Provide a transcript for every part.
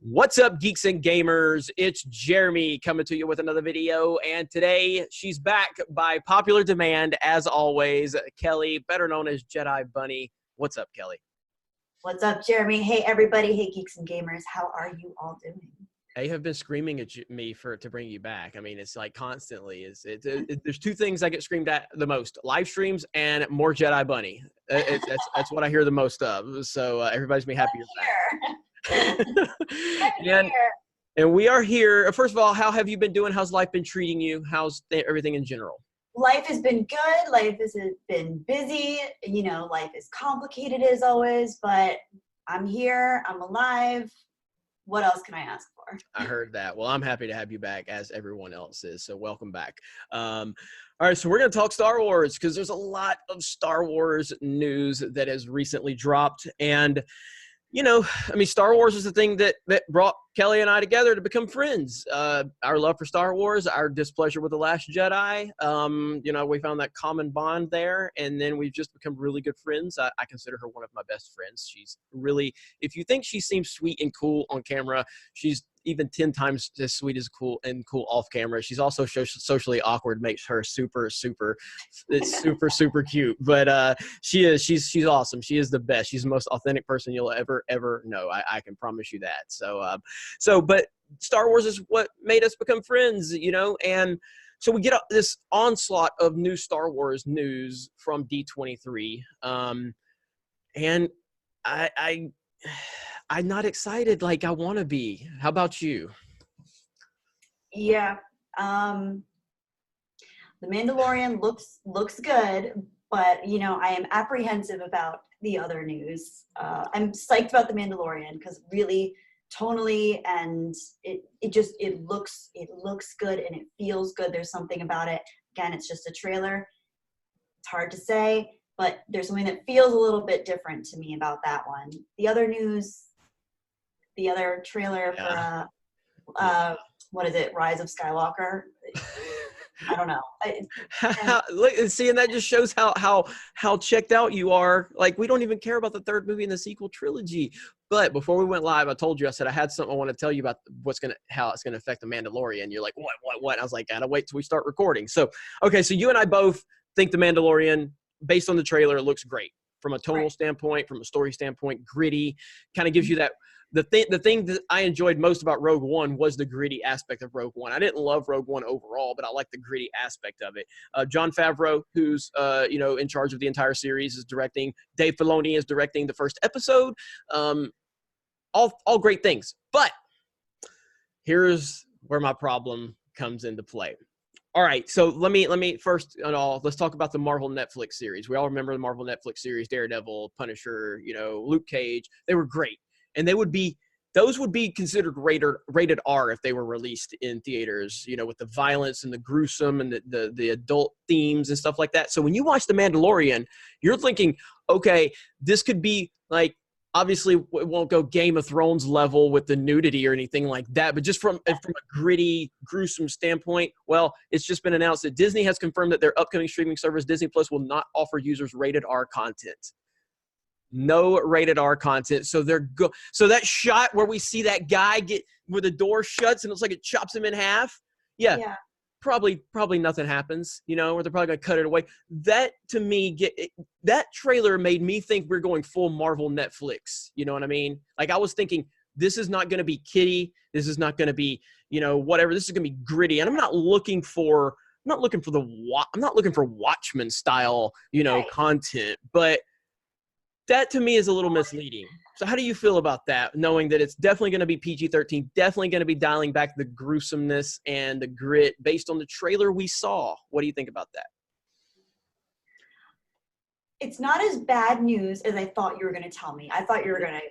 What's up, geeks and gamers? It's Jeremy coming to you with another video, and today she's back by popular demand, as always. Kelly, better known as Jedi Bunny. What's up, Kelly? What's up, Jeremy? Hey, everybody. Hey, geeks and gamers. How are you all doing? They have been screaming at me to bring you back. I mean, it's like constantly. There's two things I get screamed at the most: live streams and more Jedi Bunny. That's what I hear the most of. So everybody's gonna be happy you're back. and we are here. First of all, how have you been doing? How's life been treating you? How's everything in general? Life has been good. Life has been busy. You know, life is complicated as always, but I'm here. I'm alive. What else can I ask for? I heard that. Well, I'm happy to have you back, as everyone else is. So welcome back. All right, so we're going to talk Star Wars because there's a lot of Star Wars news that has recently dropped. And you know, I mean, Star Wars is the thing that brought Kelly and I together to become friends. Our love for Star Wars, our displeasure with The Last Jedi. You know, we found that common bond there, and then we've just become really good friends. I consider her one of my best friends. She's really, if you think she seems sweet and cool on camera, she's even 10 times as sweet as cool off camera. She's also socially awkward, makes her super cute. But she's awesome. She is the best. She's the most authentic person you'll ever know. I can promise you that. But Star Wars is what made us become friends, you know, and so we get this onslaught of new Star Wars news from D23, and I'm not excited like I want to be. How about you? Yeah. The Mandalorian looks good, but, you know, I am apprehensive about the other news. I'm psyched about The Mandalorian because really tonally and it looks good and it feels good. There's something about it. Again, it's just a trailer. It's hard to say, but there's something that feels a little bit different to me about that one. The other news, the other trailer for what is it, Rise of Skywalker? I don't know. Look, see, and that just shows how checked out you are. Like, we don't even care about the third movie in the sequel trilogy. But before we went live, I told you, I said I had something I want to tell you about how it's gonna affect the Mandalorian. You're like, what? I was like, gotta wait till we start recording. So, okay, so you and I both think the Mandalorian, based on the trailer, it looks great from a tonal standpoint, from a story standpoint, gritty, kind of gives you that. The thing that I enjoyed most about Rogue One was the gritty aspect of Rogue One. I didn't love Rogue One overall, but I like the gritty aspect of it. Jon Favreau, who's you know, in charge of the entire series, is directing. Dave Filoni is directing the first episode. All great things. But here's where my problem comes into play. All right, so let me first of all, let's talk about the Marvel Netflix series. We all remember the Marvel Netflix series: Daredevil, Punisher, you know, Luke Cage. They were great. And those would be considered rated R if they were released in theaters, you know, with the violence and the gruesome and the adult themes and stuff like that. So when you watch The Mandalorian, you're thinking, okay, this could be like, obviously it won't go Game of Thrones level with the nudity or anything like that, but just from a gritty, gruesome standpoint, well, it's just been announced that Disney has confirmed that their upcoming streaming service, Disney Plus, will not offer users rated R content. No rated R content. So so that shot where we see that guy where the door shuts and it's like it chops him in half. Yeah. Probably nothing happens, you know, or they're probably gonna cut it away. That, to me, that trailer made me think we're going full Marvel Netflix. You know what I mean? Like, I was thinking, this is not gonna be kiddie. This is not gonna be, you know, whatever. This is gonna be gritty. And I'm not looking for Watchmen style, you know, content, but that to me is a little misleading. So how do you feel about that, knowing that it's definitely going to be PG-13, definitely going to be dialing back the gruesomeness and the grit based on the trailer we saw? What do you think about that? It's not as bad news as I thought you were going to tell me. I thought you were going to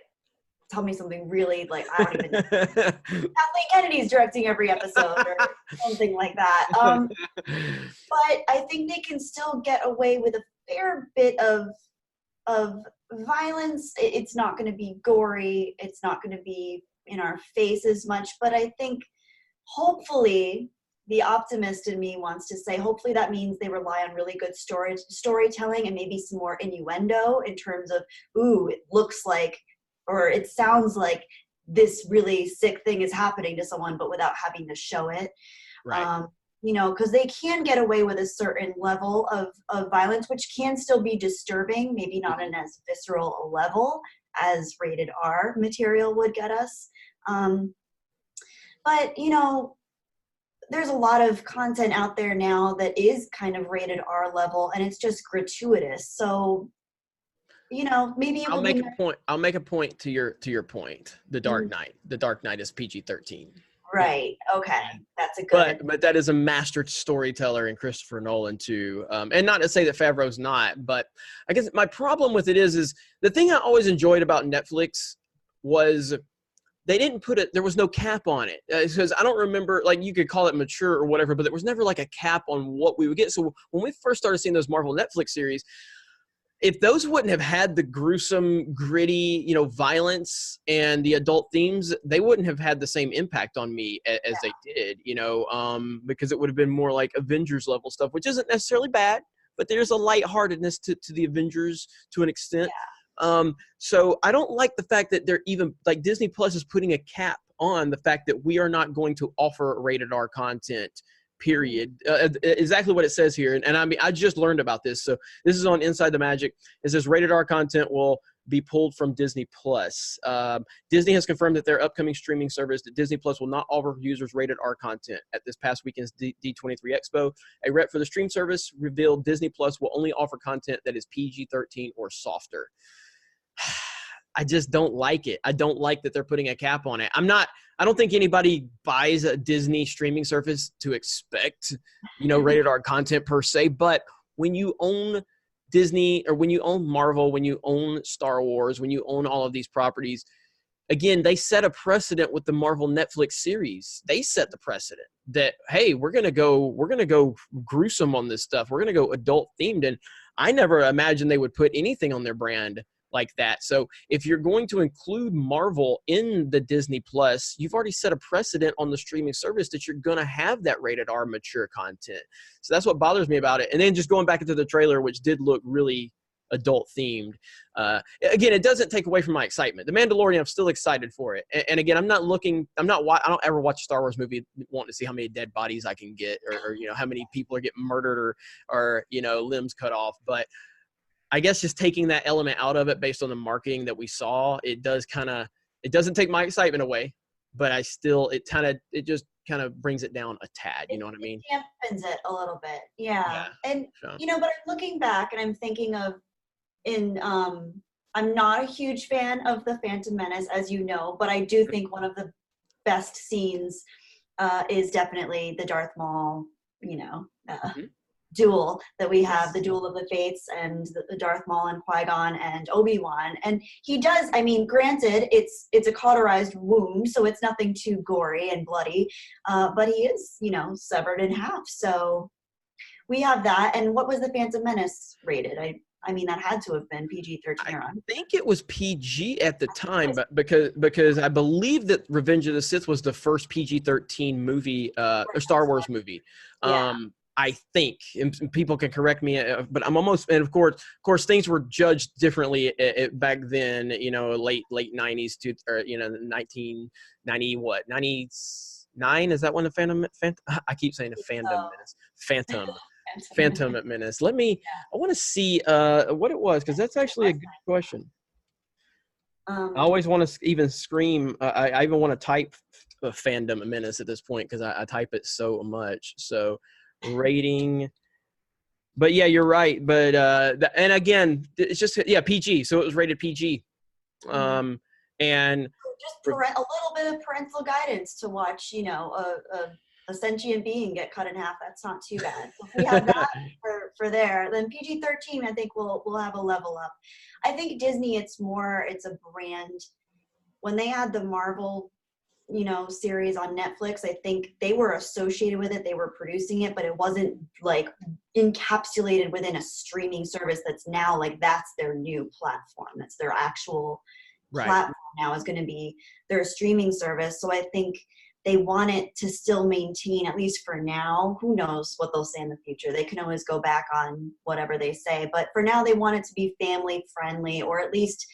tell me something really, like, I don't even know. Kathleen Kennedy's directing every episode or something like that. But I think they can still get away with a fair bit of violence. It's not going to be gory. It's not going to be in our face as much. But I think hopefully the optimist in me wants to say, hopefully that means they rely on really good storytelling and maybe some more innuendo in terms of, ooh, it looks like, or it sounds like this really sick thing is happening to someone, but without having to show it. Right. You know, because they can get away with a certain level of violence, which can still be disturbing, maybe not an as visceral a level as rated R material would get us. But, you know, there's a lot of content out there now that is kind of rated R level, and it's just gratuitous. So, you know, maybe it I'll will make be a point. I'll make a point to your point. The Dark Mm, Knight. The Dark Knight is PG-13. right. Okay, that's a But good. that is a master storyteller in Christopher Nolan too. And not to say that Favreau's not, but I guess my problem with it is the thing I always enjoyed about Netflix was they didn't put it. There was no cap on it because I don't remember. Like you could call it mature or whatever, but there was never like a cap on what we would get. So when we first started seeing those Marvel Netflix series, if those wouldn't have had the gruesome, gritty, you know, violence and the adult themes, they wouldn't have had the same impact on me as they did, you know, because it would have been more like Avengers level stuff, which isn't necessarily bad, but there's a lightheartedness to the Avengers to an extent. So I don't like the fact that they're even like Disney Plus is putting a cap on the fact that we are not going to offer rated R content. Period. Exactly what it says here, and I mean I just learned about this. So this is on Inside the Magic. It says rated R content will be pulled from Disney Plus. Disney has confirmed that their upcoming streaming service, that Disney Plus will not offer users rated R content. At this past weekend's D23 Expo, a rep for the stream service revealed Disney Plus will only offer content that is PG-13 or softer. I just don't like it. I don't like that they're putting a cap on it. I don't think anybody buys a Disney streaming service to expect, you know, rated R content per se. But when you own Disney or when you own Marvel, when you own Star Wars, when you own all of these properties, again, they set a precedent with the Marvel Netflix series. They set the precedent that, hey, we're gonna go gruesome on this stuff. We're gonna go adult themed. And I never imagined they would put anything on their brand like that. So if you're going to include Marvel in the Disney Plus, you've already set a precedent on the streaming service that you're going to have that rated R mature content. So that's what bothers me about it. And then just going back into the trailer, which did look really adult themed. Again, it doesn't take away from my excitement. The Mandalorian, I'm still excited for it. And again, I don't ever watch a Star Wars movie wanting to see how many dead bodies I can get or you know, how many people are getting murdered or, you know, limbs cut off. But I guess just taking that element out of it based on the marketing that we saw, it doesn't take my excitement away, but it just kind of brings it down a tad. You know what I mean? It dampens it a little bit. Yeah. Yeah. And, So, you know, but I'm looking back and I'm thinking of I'm not a huge fan of the Phantom Menace, as you know, but I do think one of the best scenes is definitely the Darth Maul, you know, duel that we have, the duel of the fates, and the Darth Maul and Qui-Gon and Obi-Wan. And he does, I mean, granted, it's a cauterized wound, so it's nothing too gory and bloody, but he is, you know, severed in half. So we have that. And what was the Phantom Menace rated? I mean, that had to have been PG-13 or on. I think it was PG at the time, but because I believe that Revenge of the Sith was the first PG-13 movie, or Star Wars movie. Yeah. I think, and people can correct me, but I'm almost, and of course, things were judged differently back then. You know, late '90s to, or you know, 1990, what 99? Is that when the Phantom? I keep saying the Phantom Menace. I want to see what it was, because that's actually a good question. I always want to even scream. I even want to type Fandom Menace at this point because I type it so much. So rating, but yeah, you're right. But and again, it's just PG. So it was rated PG. And just a little bit of parental guidance to watch, you know, a sentient being get cut in half. That's not too bad. So if we have that for there, then PG-13, I think we'll have a level up. I think Disney, it's a brand. When they had the Marvel, you know, series on Netflix, I think they were associated with it. They were producing it, but it wasn't like encapsulated within a streaming service that's now like, that's their new platform. That's their actual platform now, is going to be their streaming service. So I think they want it to still maintain, at least for now. Who knows what they'll say in the future? They can always go back on whatever they say. But for now, they want it to be family friendly, or at least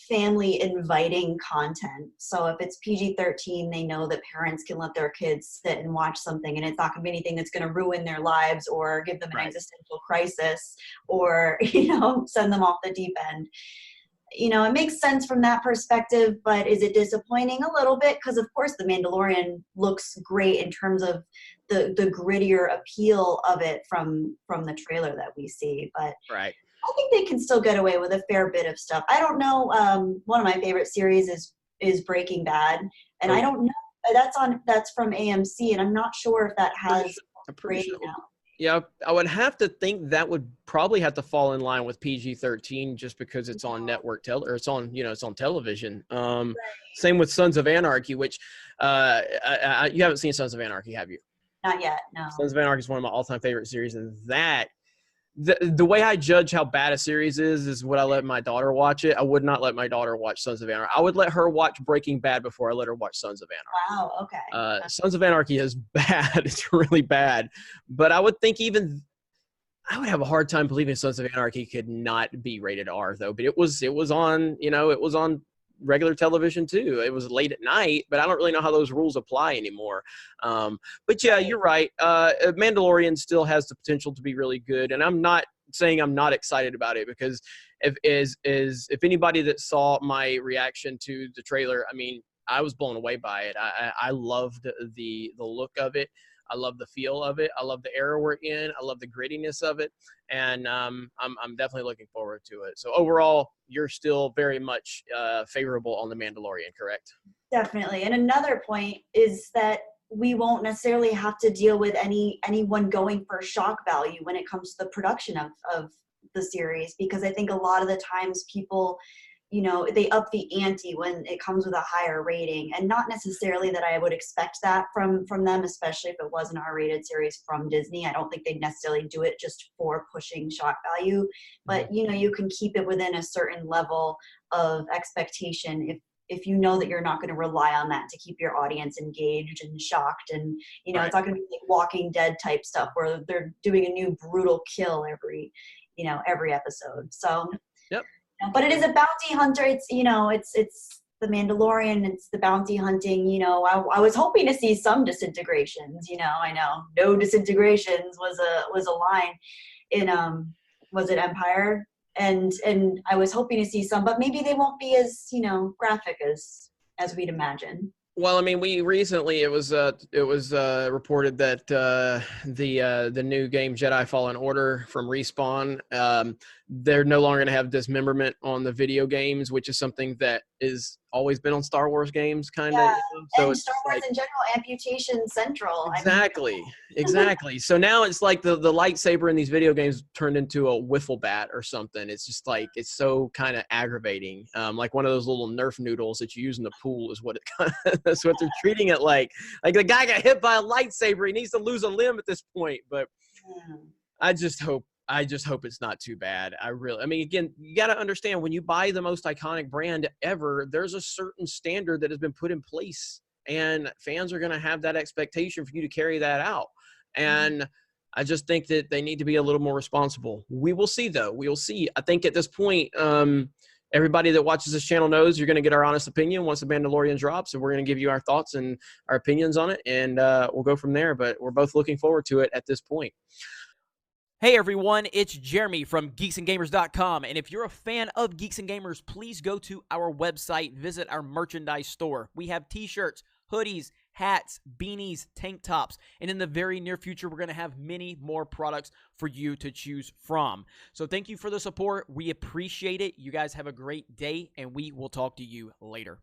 family inviting content. So if it's PG-13, they know that parents can let their kids sit and watch something, and it's not going to be anything that's going to ruin their lives or give them an existential crisis or, send them off the deep end. It makes sense from that perspective, but is it disappointing? A little bit, because of course The Mandalorian looks great in terms of the grittier appeal of it from the trailer that we see. But Right. I think they can still get away with a fair bit of stuff. I don't know. One of my favorite series is Breaking Bad, and I don't know. That's from AMC, and I'm not sure if that has I'm pretty sure. now. Yeah, I would have to think that would probably have to fall in line with PG-13 just because it's on network or it's on it's on television. Same with Sons of Anarchy, which you haven't seen Sons of Anarchy, have you? Not yet, no. Sons of Anarchy is one of my all-time favorite series, and that the way I judge how bad a series is what I let my daughter watch it. I would not let my daughter watch Sons of Anarchy. I would let her watch Breaking Bad before I let her watch Sons of Anarchy. Wow, okay. Sons of Anarchy is bad. It's really bad. But I would think I would have a hard time believing Sons of Anarchy could not be rated R, though. But it was on, it was on regular television too. It was late at night, but I don't really know how those rules apply anymore. But yeah, you're right. Mandalorian still has the potential to be really good, and I'm not saying I'm not excited about it, because if anybody that saw my reaction to the trailer, I mean, I was blown away by it. I loved the look of it. I love the feel of it. I love the era we're in. I love the grittiness of it. And I'm definitely looking forward to it. So overall, you're still very much favorable on The Mandalorian, correct? Definitely. And another point is that we won't necessarily have to deal with anyone going for shock value when it comes to the production of the series, because I think a lot of the times people, they up the ante when it comes with a higher rating, and not necessarily that I would expect that from them, especially if it was an R-rated series from Disney. I don't think they'd necessarily do it just for pushing shock value, but you can keep it within a certain level of expectation if you know that you're not going to rely on that to keep your audience engaged and shocked, and it's not going to be like Walking Dead type stuff where they're doing a new brutal kill every episode. So yep. But it is a bounty hunter. It's it's the Mandalorian. It's the bounty hunting. I was hoping to see some disintegrations. I know no disintegrations was a line in was it Empire, and I was hoping to see some, but maybe they won't be as graphic as we'd imagine. Well, I mean, we recently it was reported that the new game Jedi Fallen Order from Respawn, they're no longer going to have dismemberment on the video games, which is something that is always been on Star Wars games, kind of. Yeah, So and Star Wars in general, amputation central. Exactly, exactly. So now it's like the lightsaber in these video games turned into a wiffle bat or something. It's just like it's so kind of aggravating. Like one of those little Nerf noodles that you use in the pool is what that's what they're treating it like. Like the guy got hit by a lightsaber. He needs to lose a limb at this point. But I just hope it's not too bad. I mean, again, you got to understand, when you buy the most iconic brand ever, there's a certain standard that has been put in place, and fans are going to have that expectation for you to carry that out. And I just think that they need to be a little more responsible. We will see, though. We will see. I think at this point, everybody that watches this channel knows you're going to get our honest opinion once The Mandalorian drops, and we're going to give you our thoughts and our opinions on it, and we'll go from there. But we're both looking forward to it at this point. Hey everyone, it's Jeremy from geeksandgamers.com, and if you're a fan of Geeks and Gamers, please go to our website, visit our merchandise store. We have t-shirts, hoodies, hats, beanies, tank tops, and in the very near future, we're going to have many more products for you to choose from. So thank you for the support. We appreciate it. You guys have a great day, and we will talk to you later.